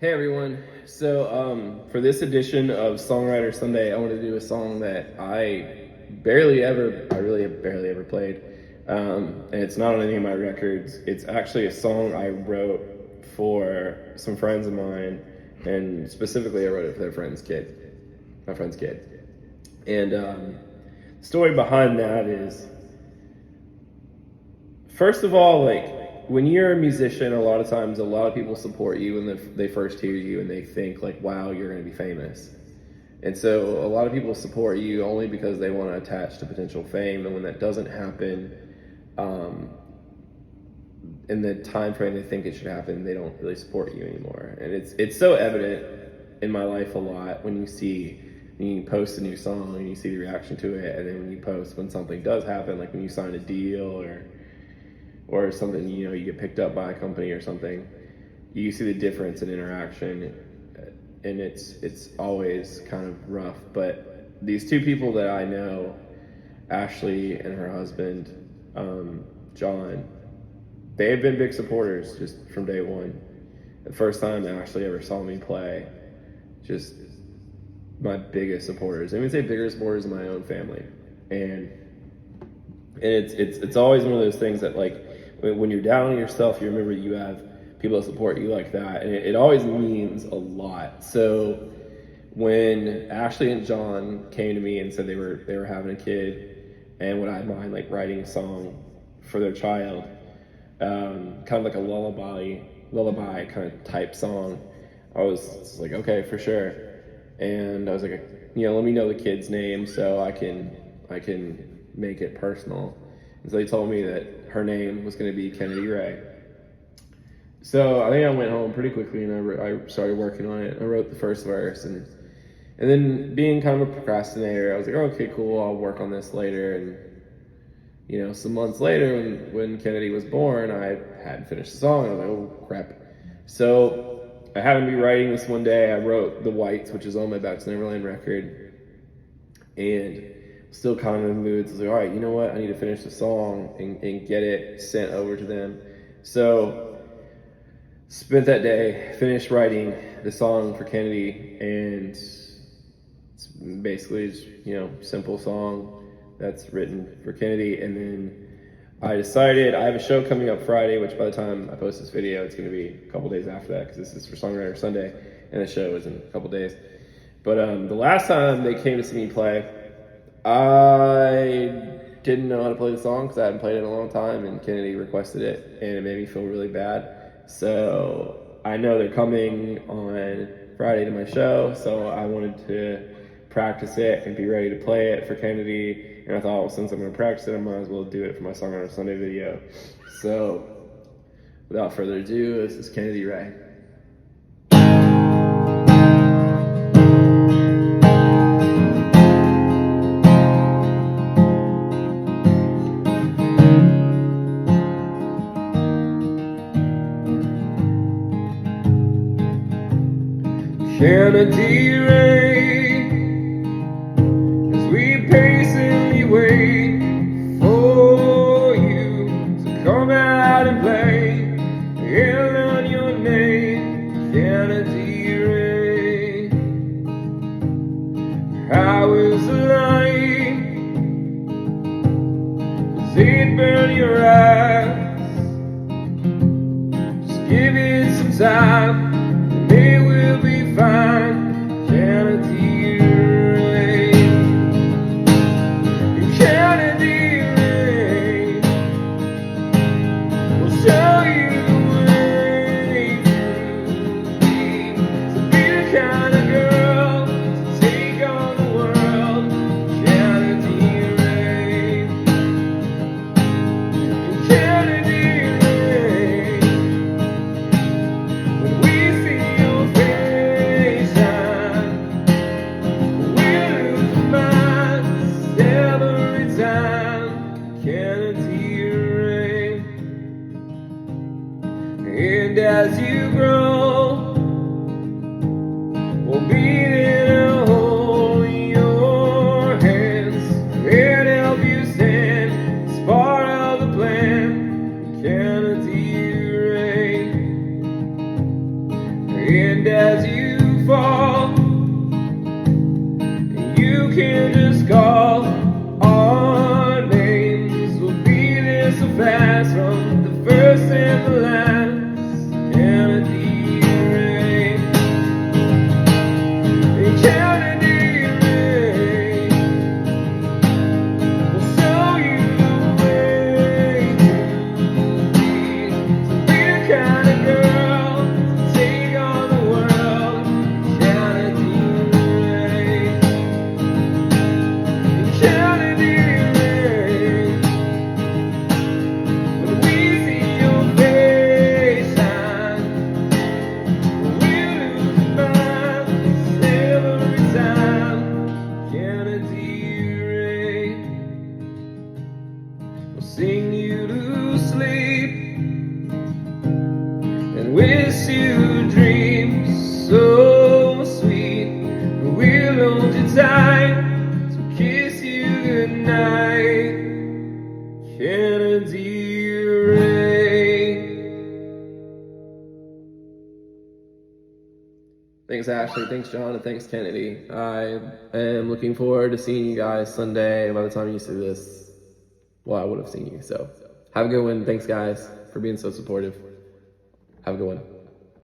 Hey everyone. For this edition of Songwriter Sunday, I want to do a song that I really barely ever played. And it's not on any of my records. It's actually a song I wrote for some friends of mine, and specifically I wrote it for my friend's kid. And the story behind that is, first of all, like, when you're a musician, a lot of times a lot of people support you when they first hear you and they think like, wow, you're going to be famous. And so a lot of people support you only because they want to attach to potential fame. And when that doesn't happen in the time frame they think it should happen, they don't really support you anymore. And it's so evident in my life a lot when you post a new song and you see the reaction to it, and then when you post when something does happen, like when you sign a deal or something, you get picked up by a company or something, you see the difference in interaction, and it's always kind of rough. But these two people that I know, Ashley and her husband, John, they have been big supporters just from day one. The first time Ashley ever saw me play, just my biggest supporters. I would say bigger supporters in my own family. And it's always one of those things that, like, when you're down on yourself, you remember you have people that support you like that, and it always means a lot. So when Ashley and John came to me and said they were having a kid and would I mind like writing a song for their child, kind of like a lullaby kind of type song, I was like, okay, for sure. And I was like, let me know the kid's name so I can make it personal. And so they told me that her name was going to be Kennedy Ray. So I think I went home pretty quickly and I started working on it. I wrote the first verse, and then being kind of a procrastinator, I was like, oh, okay, cool, I'll work on this later. And some months later, when Kennedy was born, I hadn't finished the song. I was like, oh crap. So I happened to be writing this one day. I wrote The Whites, which is on my Back to Neverland record, and still kind of in the mood. So I was like, all right, you know what? I need to finish the song and get it sent over to them. So spent that day, finished writing the song for Kennedy, and it's basically just, simple song that's written for Kennedy. And then I decided I have a show coming up Friday, which by the time I post this video, it's going to be a couple days after that, because this is for Songwriter Sunday, and the show is in a couple days. But the last time they came to see me play, I didn't know how to play the song because I hadn't played it in a long time, and Kennedy requested it, and it made me feel really bad. So I know they're coming on Friday to my show, so I wanted to practice it and be ready to play it for Kennedy. And I thought, well, since I'm going to practice it, I might as well do it for my Songwriter Sunday video. So without further ado, this is Kennedy Ray. Kennedy Ray, as we patiently wait for you to come out and play and learn your name. Kennedy Ray, how is the light? Does it burn your eyes? Just give it some time, and it will be fine. Kennedy Ray, Kennedy Ray, we'll show you the way through the And as you fall, you can just call. Our names will be there so fast, from the first and the last. Kennedy Ray, Kennedy Ray, will show you the way to be the kind of girl to take on the world. Kennedy Ray, Kennedy Ray, when we see your face shine, we lose our minds every time. Kennedy Ray will sing you to sleep and wish you dreams so sweet. We'll hold you tight, so kiss you goodnight. Kennedy Ray. Thanks, Ashley. Thanks, John. And thanks, Kennedy. I am looking forward to seeing you guys Sunday. By the time you see this, well, I would have seen you. So have a good one. Thanks, guys, for being so supportive. Have a good one.